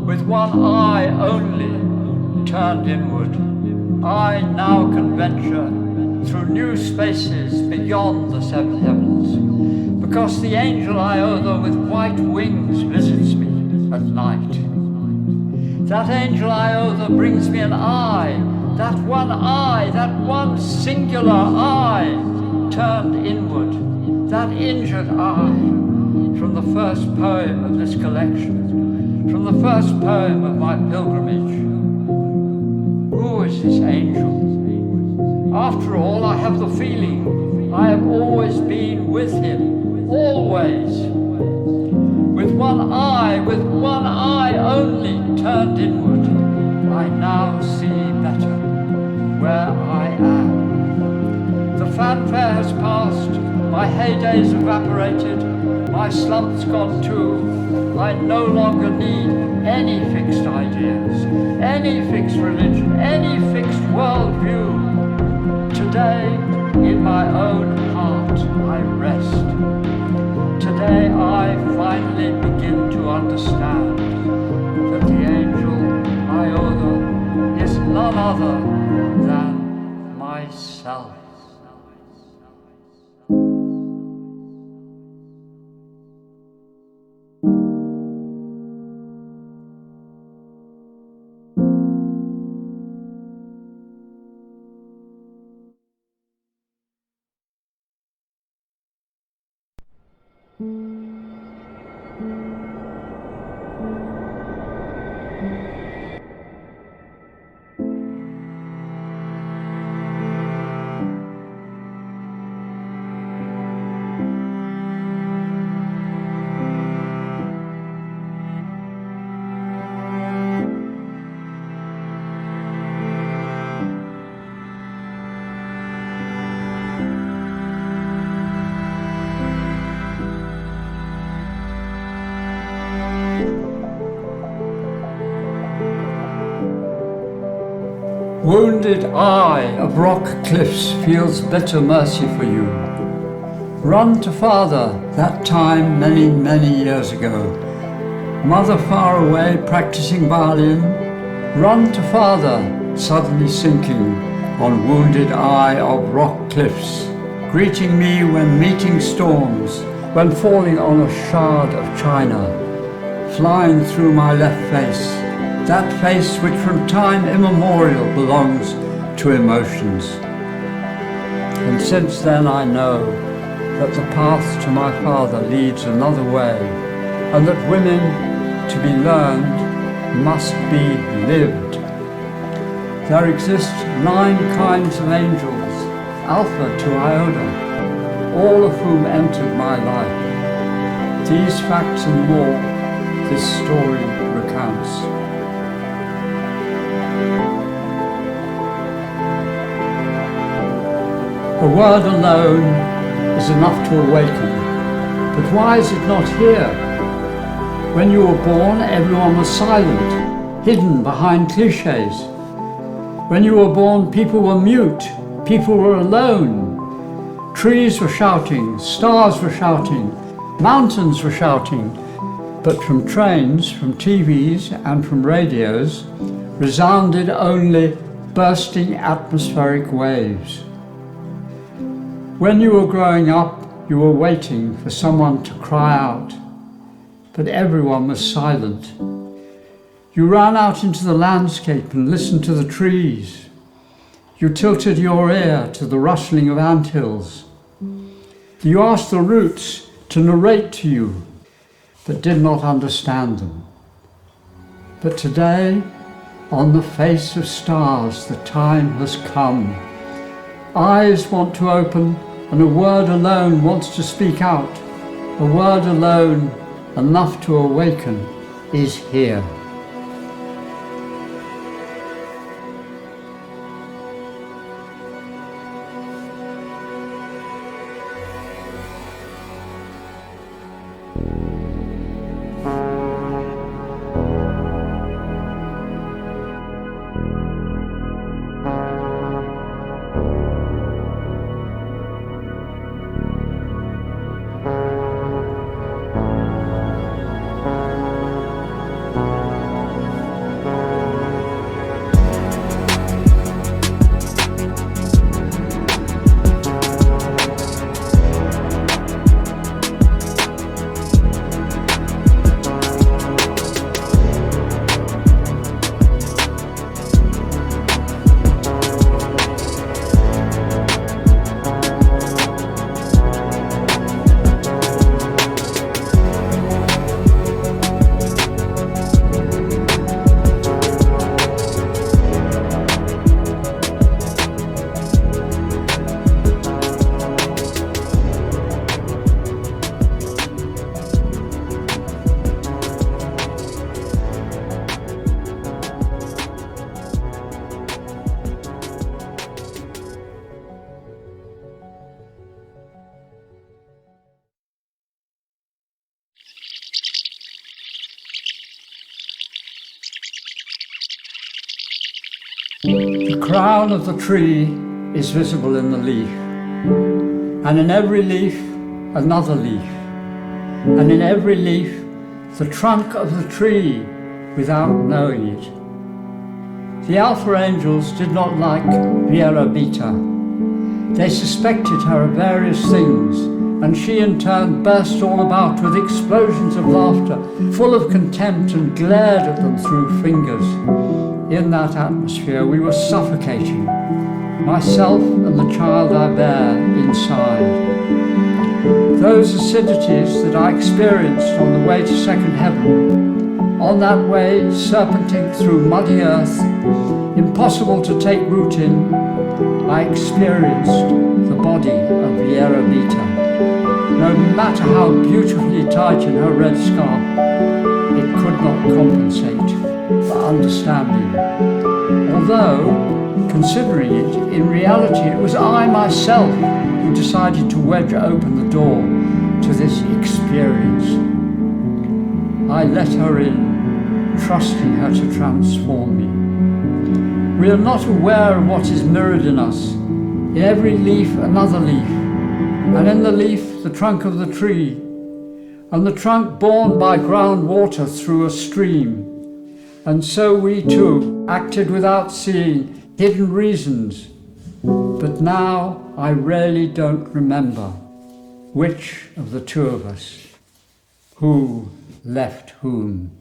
With one eye only turned inward, I now can venture through new spaces beyond the seven heavens, because the angel Iotha with white wings visits me at night. That angel Iotha brings me an eye, that one singular eye turned inward, that injured eye. From the first poem of this collection, from the first poem of my pilgrimage. Who is this angel? After all, I have the feeling I have always been with him, always. With one eye only turned inward, I now see better where I am. The fanfare has passed, my heydays evaporated, my slump's gone too. I no longer need any fixed ideas, any fixed religion, any fixed worldview. Today, in my own heart, I rest. Today, I finally begin to understand that the angel Iotha is none other than myself. Wounded eye of rock cliffs feels bitter mercy for you. Run to father, that time many, many years ago. Mother far away practicing violin. Run to father, suddenly sinking on wounded eye of rock cliffs. Greeting me when meeting storms, when falling on a shard of china. Flying through my left face. That face which from time immemorial belongs to emotions. And since then I know that the path to my father leads another way, and that women to be learned must be lived. There exist 9 kinds of angels, Alpha to Iota, all of whom entered my life. These facts and more this story recounts. A word alone is enough to awaken, but why is it not here? When you were born, everyone was silent, hidden behind cliches. When you were born, people were mute, people were alone. Trees were shouting, stars were shouting, mountains were shouting, but from trains, from TVs and from radios resounded only bursting atmospheric waves. When you were growing up, you were waiting for someone to cry out, but everyone was silent. You ran out into the landscape and listened to the trees. You tilted your ear to the rustling of anthills. You asked the roots to narrate to you, but did not understand them. But today, on the face of stars, the time has come. Eyes want to open, and a word alone wants to speak out. A word alone, enough to awaken, is here. The crown of the tree is visible in the leaf, and in every leaf another leaf, and in every leaf the trunk of the tree without knowing it. The Alpha Angels did not like Viera Beta. They suspected her of various things, and she in turn burst all about with explosions of laughter, full of contempt, and glared at them through fingers. In that atmosphere we were suffocating, myself and the child I bear inside. Those acidities that I experienced on the way to second heaven, on that way serpenting through muddy earth, impossible to take root in, I experienced the body of Viera Beta. No matter how beautifully tight in her red scarf, it could not compensate for understanding. Although, considering it, in reality it was I myself who decided to wedge open the door to this experience. I let her in, trusting her to transform me. We are not aware of what is mirrored in us. In every leaf another leaf, and in the leaf the trunk of the tree, and the trunk borne by groundwater through a stream. And so we too acted without seeing, hidden reasons. But now I really don't remember which of the two of us, who left whom.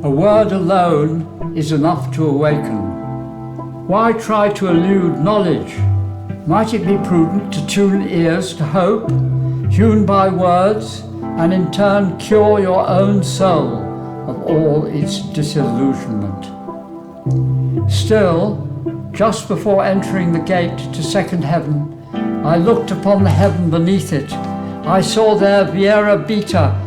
A word alone is enough to awaken. Why try to elude knowledge? Might it be prudent to tune ears to hope, hewn by words, and in turn cure your own soul of all its disillusionment? Still, just before entering the gate to second heaven, I looked upon the heaven beneath it. I saw there Viera Beta,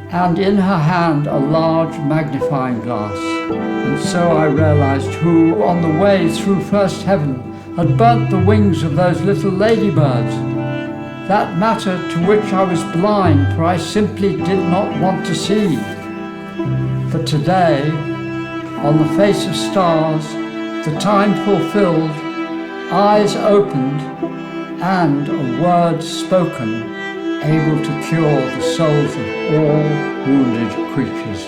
and in her hand a large magnifying glass. And so I realized who, on the way through first heaven, had burnt the wings of those little ladybirds. That matter to which I was blind, for I simply did not want to see. But today, on the face of stars, the time fulfilled, eyes opened, and a word spoken, able to cure the souls of all wounded creatures.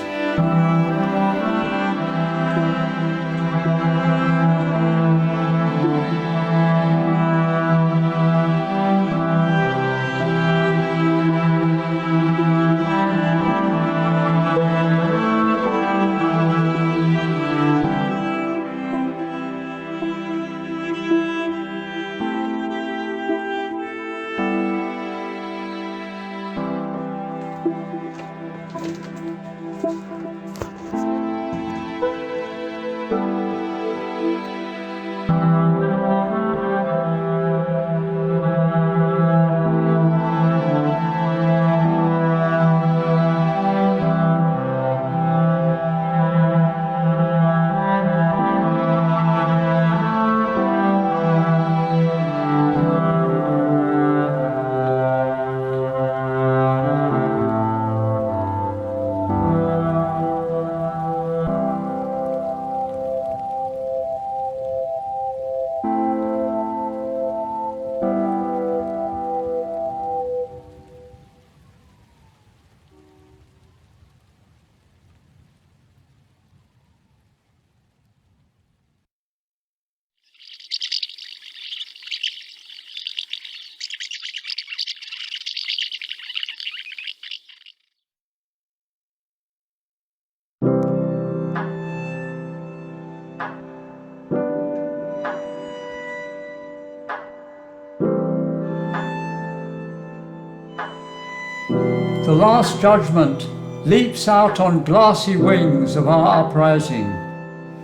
The Last Judgment leaps out on glassy wings of our uprising,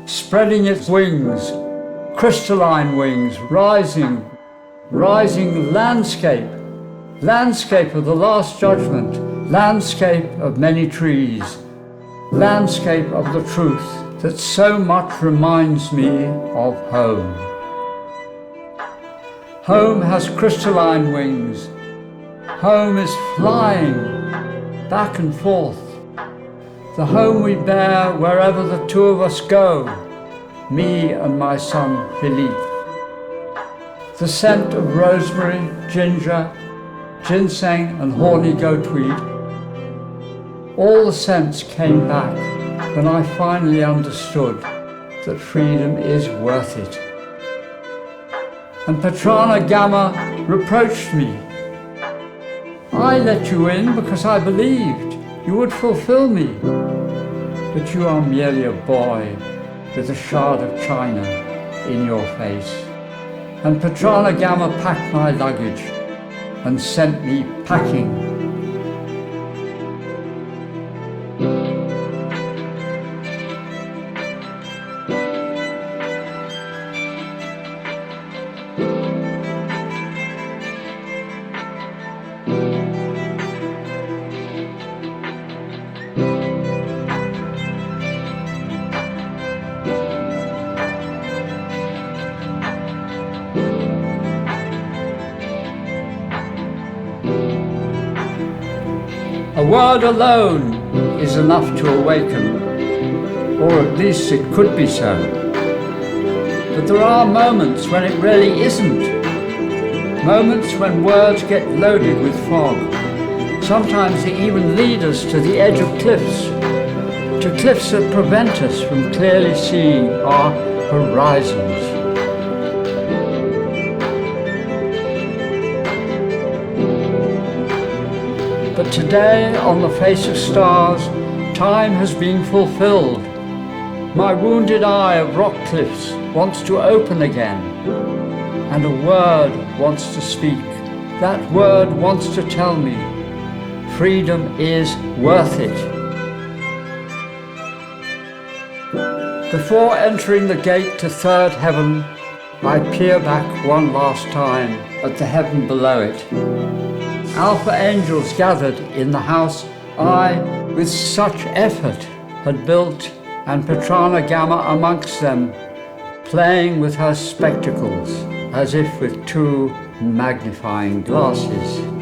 spreading its wings, crystalline wings, rising, rising landscape, landscape of the Last Judgment, landscape of many trees, landscape of the truth that so much reminds me of home. Home has crystalline wings. Home is flying back and forth. The home we bear wherever the two of us go, me and my son Philippe. The scent of rosemary, ginger, ginseng and horny goatweed. All the scents came back when I finally understood that freedom is worth it. And Patrana Gamma reproached me. I let you in because I believed you would fulfill me. But you are merely a boy with a shard of china in your face. And Patrana Gamma packed my luggage and sent me packing. A word alone is enough to awaken, or at least it could be so. But there are moments when it really isn't. Moments when words get loaded with fog. Sometimes they even lead us to the edge of cliffs, to cliffs that prevent us from clearly seeing our horizons. But today, on the face of stars, time has been fulfilled. My wounded eye of rock cliffs wants to open again, and a word wants to speak. That word wants to tell me, freedom is worth it. Before entering the gate to third heaven, I peer back one last time at the heaven below it. Alpha angels gathered in the house I, with such effort, had built, and Patrana Gamma amongst them, playing with her spectacles, as if with two magnifying glasses.